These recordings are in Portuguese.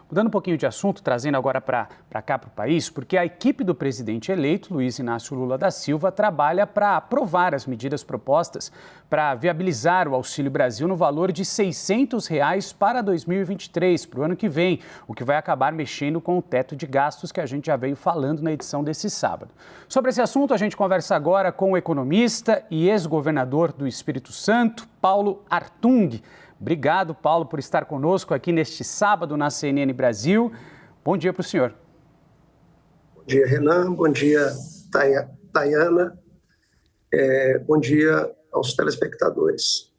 Mudando um pouquinho de assunto, trazendo agora para cá, para o país, porque a equipe do presidente eleito, Luiz Inácio Lula da Silva, trabalha para aprovar as medidas propostas para viabilizar o Auxílio Brasil no valor de R$ 600 para 2023, para o ano que vem, o que vai acabar mexendo com o teto de gastos que a gente já veio falando na edição desse sábado. Sobre esse assunto, a gente conversa agora com o economista e ex-governador do Espírito Santo, Paulo Artung. Obrigado, Paulo, por estar conosco aqui neste sábado na CNN Brasil. Bom dia para o senhor. Bom dia, Renan. Bom dia, Tayana. Bom dia aos telespectadores.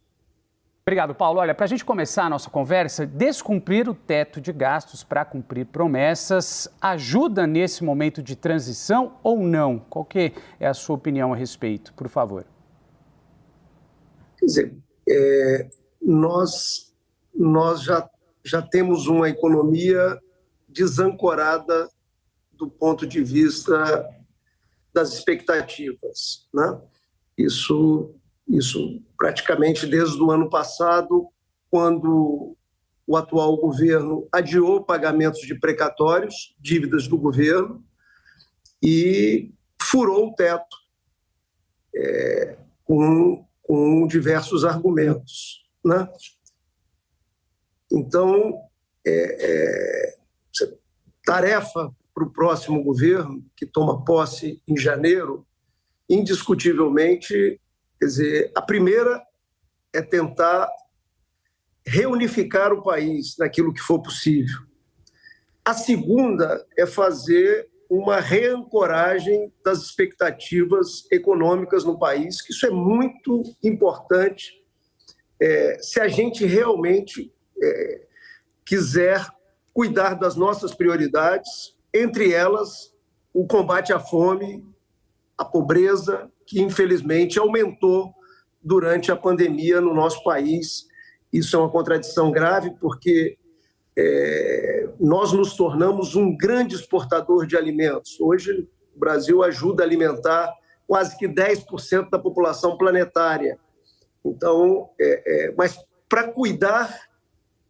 Obrigado, Paulo. Olha, para a gente começar a nossa conversa, descumprir o teto de gastos para cumprir promessas ajuda nesse momento de transição ou não? Qual que é a sua opinião a respeito, por favor? Quer dizer, nós já temos uma economia desancorada do ponto de vista das expectativas, né? Isso praticamente desde o ano passado, quando o atual governo adiou pagamentos de precatórios, dívidas do governo, e furou o teto com diversos argumentos, né? Então, tarefa para o próximo governo, que toma posse em janeiro, indiscutivelmente, quer dizer, a primeira é tentar reunificar o país naquilo que for possível. A segunda é fazer uma reancoragem das expectativas econômicas no país, que isso é muito importante se a gente realmente quiser cuidar das nossas prioridades, entre elas o combate à fome, à pobreza, que infelizmente aumentou durante a pandemia no nosso país. Isso é uma contradição grave, porque nós nos tornamos um grande exportador de alimentos. Hoje, o Brasil ajuda a alimentar quase que 10% da população planetária. Então, mas para cuidar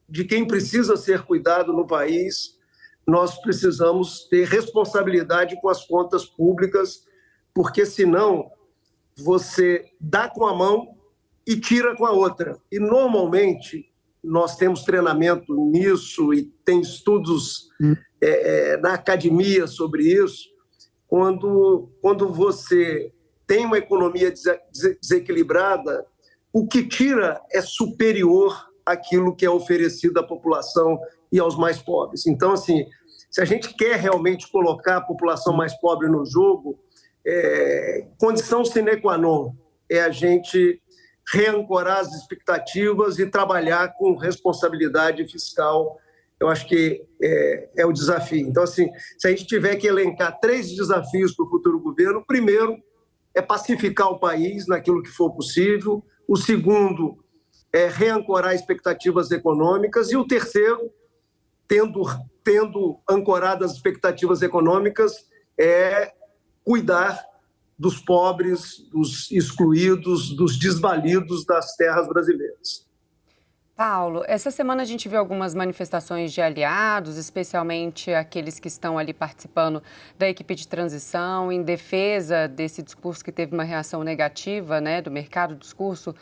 de quem precisa ser cuidado no país, nós precisamos ter responsabilidade com as contas públicas, porque senão você dá com a mão e tira com a outra. E normalmente nós temos treinamento nisso e tem estudos na academia sobre isso. Quando você tem uma economia desequilibrada, o que tira é superior àquilo que é oferecido à população e aos mais pobres. Então, assim, se a gente quer realmente colocar a população mais pobre no jogo, condição sine qua non é a gente reancorar as expectativas e trabalhar com responsabilidade fiscal. Eu acho que é o desafio. Então, assim, se a gente tiver que elencar 3 desafios para o futuro governo, o primeiro é pacificar o país naquilo que for possível, o segundo é reancorar expectativas econômicas, e o terceiro, tendo ancorado as expectativas econômicas, é cuidar dos pobres, dos excluídos, dos desvalidos das terras brasileiras. Paulo, essa semana a gente viu algumas manifestações de aliados, especialmente aqueles que estão ali participando da equipe de transição, em defesa desse discurso que teve uma reação negativa, né, do mercado, discurso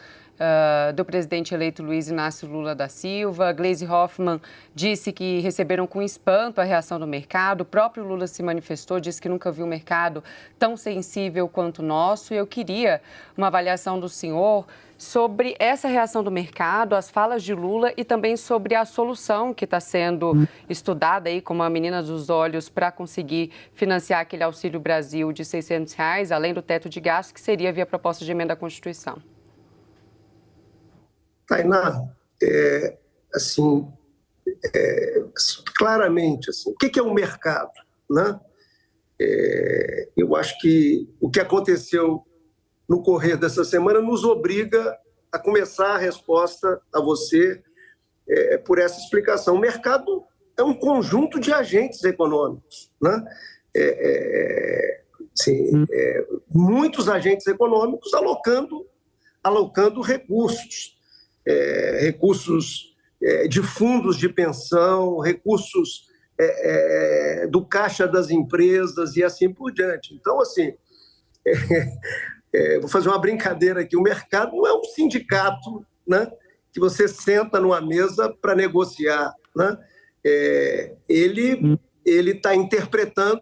do presidente eleito Luiz Inácio Lula da Silva. Gleisi Hoffmann disse que receberam com espanto a reação do mercado. O próprio Lula se manifestou, disse que nunca viu um mercado tão sensível quanto o nosso. E eu queria uma avaliação do senhor sobre essa reação do mercado, as falas de Lula e também sobre a solução que está sendo estudada aí como a menina dos olhos para conseguir financiar aquele Auxílio Brasil de R$ 600, além do teto de gastos, que seria via proposta de emenda à Constituição. Tainá, claramente, assim, o que é um mercado, né? Eu acho que o que aconteceu no correr dessa semana nos obriga a começar a resposta a você por essa explicação. O mercado é um conjunto de agentes econômicos, né? Muitos agentes econômicos alocando recursos de fundos de pensão, recursos do caixa das empresas e assim por diante. Então, assim, vou fazer uma brincadeira aqui, o mercado não é um sindicato, né, que você senta numa mesa para negociar, né? Ele está interpretando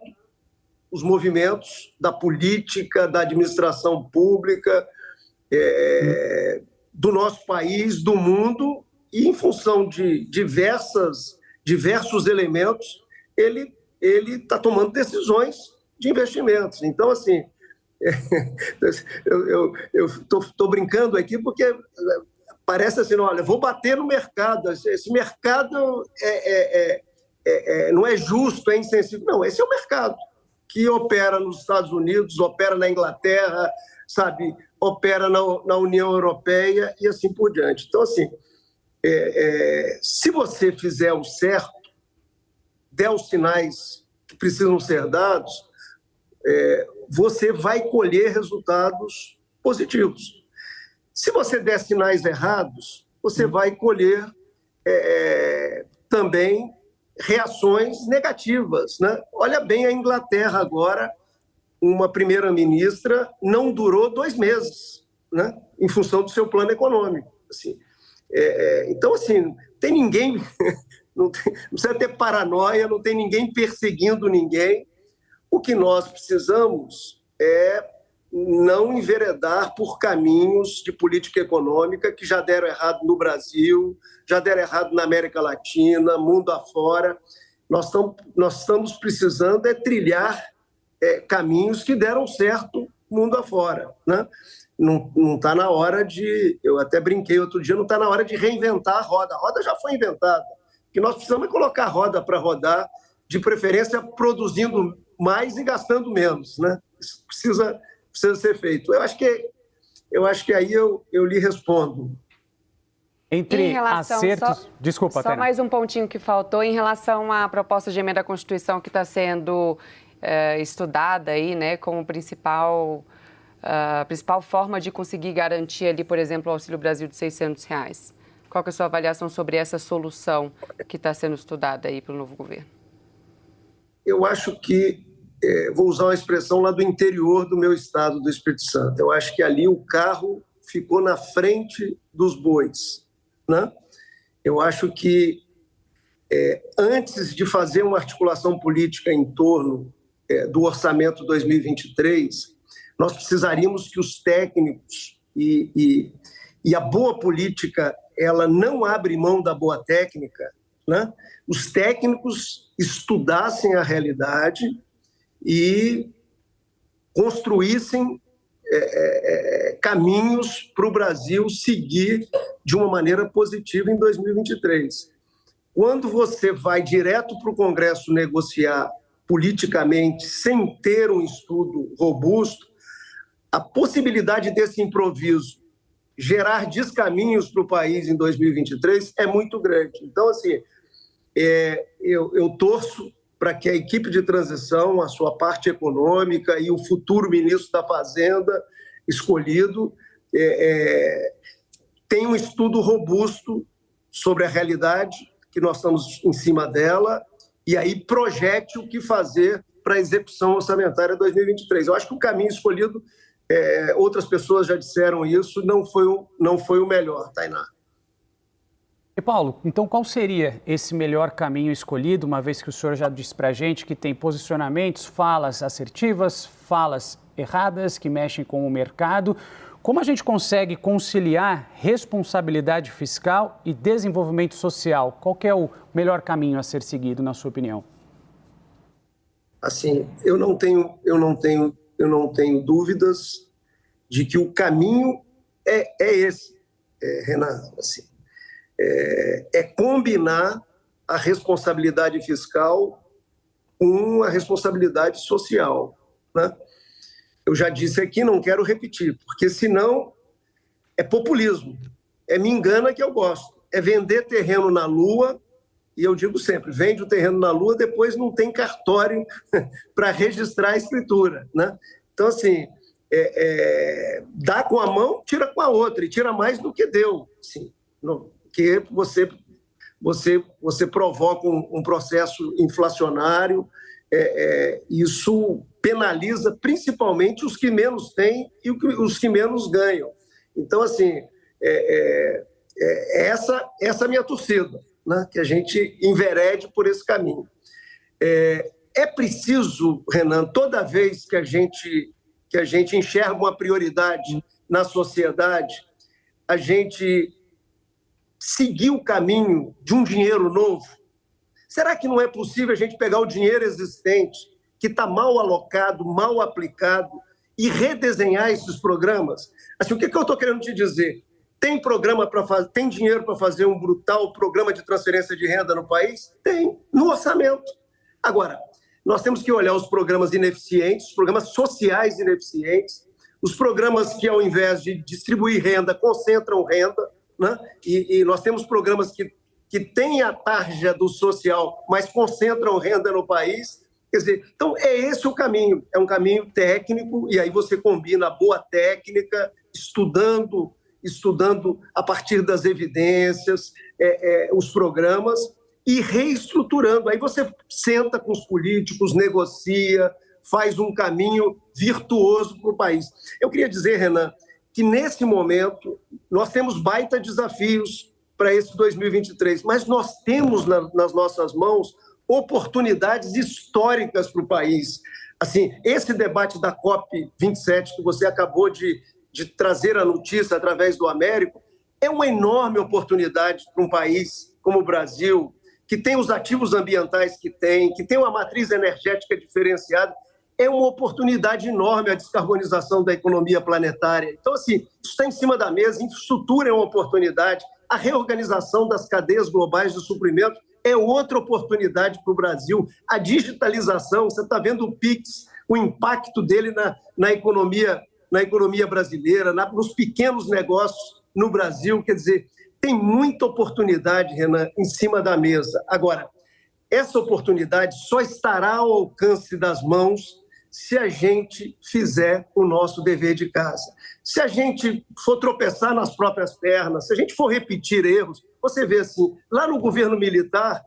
os movimentos da política, da administração pública, do nosso país, do mundo, e em função de diversos elementos, ele está tomando decisões de investimentos. Então, assim, eu estou brincando aqui porque parece assim, olha, vou bater no mercado, esse mercado não é justo, é insensível. Não, esse é o mercado que opera nos Estados Unidos, opera na Inglaterra, sabe, opera na União Europeia e assim por diante. Então, assim, se você fizer o certo, der os sinais que precisam ser dados, você vai colher resultados positivos. Se você der sinais errados, você vai colher também reações negativas, né? Olha bem a Inglaterra agora, uma primeira-ministra não durou 2 meses, né? Em função do seu plano econômico. Assim. Então, assim, tem ninguém, não precisa ter paranoia, não tem ninguém perseguindo ninguém. O que nós precisamos é não enveredar por caminhos de política econômica que já deram errado no Brasil, já deram errado na América Latina, mundo afora. Nós estamos precisando trilhar caminhos que deram certo mundo afora, né? Não está na hora de... Eu até brinquei outro dia, não está na hora de reinventar a roda. A roda já foi inventada. O que nós precisamos é colocar a roda para rodar, de preferência produzindo mais e gastando menos, né? Isso precisa ser feito. Eu acho que aí eu lhe respondo. Entre acertos... Desculpa, Só Tainá. mais um pontinho que faltou em relação à proposta de emenda à Constituição que está sendo estudada aí, né, como principal forma de conseguir garantir ali, por exemplo, o Auxílio Brasil de R$600. Qual que é a sua avaliação sobre essa solução que está sendo estudada aí pelo novo governo? Eu acho que, vou usar uma expressão lá do interior do meu estado, do Espírito Santo, eu acho que ali o carro ficou na frente dos bois, né? Eu acho que antes de fazer uma articulação política em torno do orçamento 2023, nós precisaríamos que os técnicos e a boa política, ela não abre mão da boa técnica, né? Os técnicos estudassem a realidade e construíssem caminhos para o Brasil seguir de uma maneira positiva em 2023. Quando você vai direto para o Congresso negociar politicamente, sem ter um estudo robusto, a possibilidade desse improviso gerar descaminhos para o país em 2023 é muito grande. Então, assim, eu torço para que a equipe de transição, a sua parte econômica e o futuro ministro da Fazenda escolhido tenha um estudo robusto sobre a realidade, que nós estamos em cima dela, e aí projete o que fazer para a execução orçamentária 2023. Eu acho que o caminho escolhido, outras pessoas já disseram isso, não foi o melhor, Tainá. E Paulo, então qual seria esse melhor caminho escolhido, uma vez que o senhor já disse para a gente que tem posicionamentos, falas assertivas, falas erradas, que mexem com o mercado? Como a gente consegue conciliar responsabilidade fiscal e desenvolvimento social? Qual que é o melhor caminho a ser seguido, na sua opinião? Assim, eu não tenho dúvidas de que o caminho é esse, Renan. Assim, combinar a responsabilidade fiscal com a responsabilidade social, né? Eu já disse aqui, não quero repetir, porque senão é populismo, me engana que eu gosto, vender terreno na Lua, e eu digo sempre, vende o terreno na Lua, depois não tem cartório para registrar a escritura, né? Então, assim, dá com a mão, tira com a outra, e tira mais do que deu, assim, que você você provoca um processo inflacionário, isso penaliza principalmente os que menos têm e os que menos ganham. Então, assim, essa é a minha torcida, né? Que a gente enverede por esse caminho. É preciso, Renan, toda vez que a gente enxerga uma prioridade na sociedade, a gente seguir o caminho de um dinheiro novo. Será que não é possível a gente pegar o dinheiro existente, que está mal alocado, mal aplicado, e redesenhar esses programas? Assim, o que eu estou querendo te dizer? Tem tem dinheiro para fazer um brutal programa de transferência de renda no país? Tem, no orçamento. Agora, nós temos que olhar os programas ineficientes, os programas sociais ineficientes, os programas que, ao invés de distribuir renda, concentram renda, né? E nós temos programas que têm a tarja do social, mas concentram renda no país. Quer dizer, então é esse o caminho, é um caminho técnico, e aí você combina a boa técnica, estudando a partir das evidências, os programas, e reestruturando. Aí você senta com os políticos, negocia, faz um caminho virtuoso para o país. Eu queria dizer, Renan, que nesse momento nós temos baita desafios para esse 2023, mas nós temos nas nossas mãos oportunidades históricas para o país. Assim, esse debate da COP27 que você acabou de trazer a notícia através do Américo é uma enorme oportunidade para um país como o Brasil, que tem os ativos ambientais que tem uma matriz energética diferenciada. É uma oportunidade enorme a descarbonização da economia planetária. Então, assim, isso está em cima da mesa, infraestrutura é uma oportunidade, a reorganização das cadeias globais de suprimento é outra oportunidade para o Brasil, a digitalização, você está vendo o Pix, o impacto dele na economia brasileira, nos pequenos negócios no Brasil, quer dizer, tem muita oportunidade, Renan, em cima da mesa. Agora, essa oportunidade só estará ao alcance das mãos se a gente fizer o nosso dever de casa. Se a gente for tropeçar nas próprias pernas, se a gente for repetir erros, você vê assim, lá no governo militar,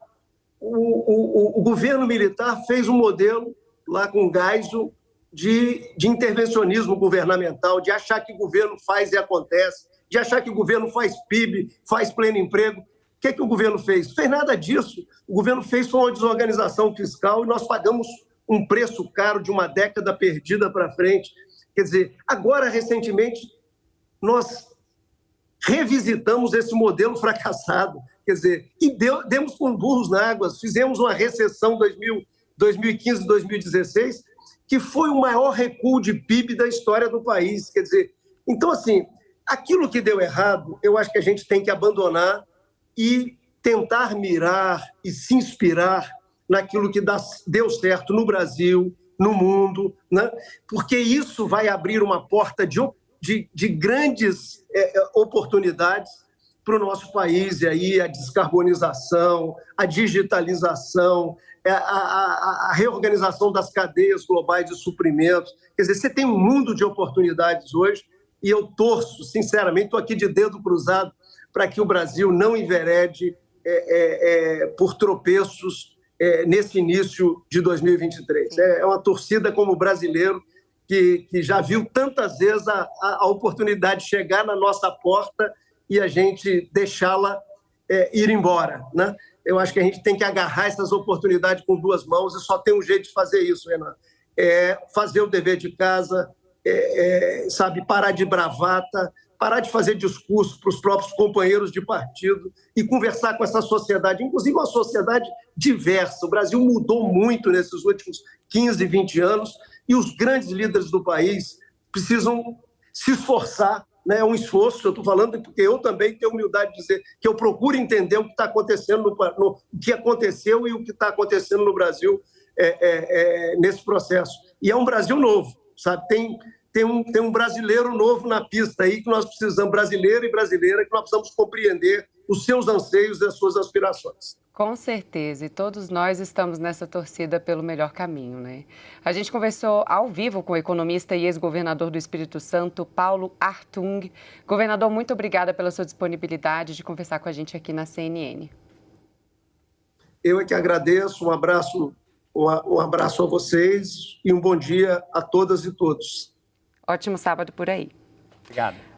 o governo militar fez um modelo lá com Geisel de intervencionismo governamental, de achar que o governo faz e acontece, de achar que o governo faz PIB, faz pleno emprego. O que o governo fez? Não fez nada disso. O governo fez uma desorganização fiscal e nós pagamos um preço caro de uma década perdida para frente. Quer dizer, agora, recentemente, nós revisitamos esse modelo fracassado. Quer dizer, e demos com burros na água, fizemos uma recessão 2015, 2016, que foi o maior recuo de PIB da história do país. Quer dizer, então, assim, aquilo que deu errado, eu acho que a gente tem que abandonar e tentar mirar e se inspirar naquilo que deu certo no Brasil, no mundo, né? Porque isso vai abrir uma porta de grandes oportunidades para o nosso país, e aí a descarbonização, a digitalização, a reorganização das cadeias globais de suprimentos. Quer dizer, você tem um mundo de oportunidades hoje, e eu torço, sinceramente, estou aqui de dedo cruzado para que o Brasil não enverede por tropeços nesse início de 2023. É uma torcida como brasileiro que já viu tantas vezes a oportunidade chegar na nossa porta e a gente deixá-la ir embora, né? Eu acho que a gente tem que agarrar essas oportunidades com duas mãos e só tem um jeito de fazer isso, Renan. Fazer o dever de casa, sabe, parar de bravata, parar de fazer discurso para os próprios companheiros de partido e conversar com essa sociedade, inclusive uma sociedade diversa. O Brasil mudou muito nesses últimos 15, 20 anos e os grandes líderes do país precisam se esforçar, né? É um esforço, eu estou falando porque eu também tenho humildade de dizer que eu procuro entender o que está acontecendo, o que aconteceu e o que está acontecendo no Brasil nesse processo. E é um Brasil novo, sabe? Tem um brasileiro novo na pista aí que nós precisamos, brasileiro e brasileira, que nós precisamos compreender os seus anseios e as suas aspirações. Com certeza, e todos nós estamos nessa torcida pelo melhor caminho, né? A gente conversou ao vivo com o economista e ex-governador do Espírito Santo, Paulo Hartung. Governador, muito obrigada pela sua disponibilidade de conversar com a gente aqui na CNN. Eu é que agradeço, um abraço a vocês e um bom dia a todas e todos. Ótimo sábado por aí. Obrigado.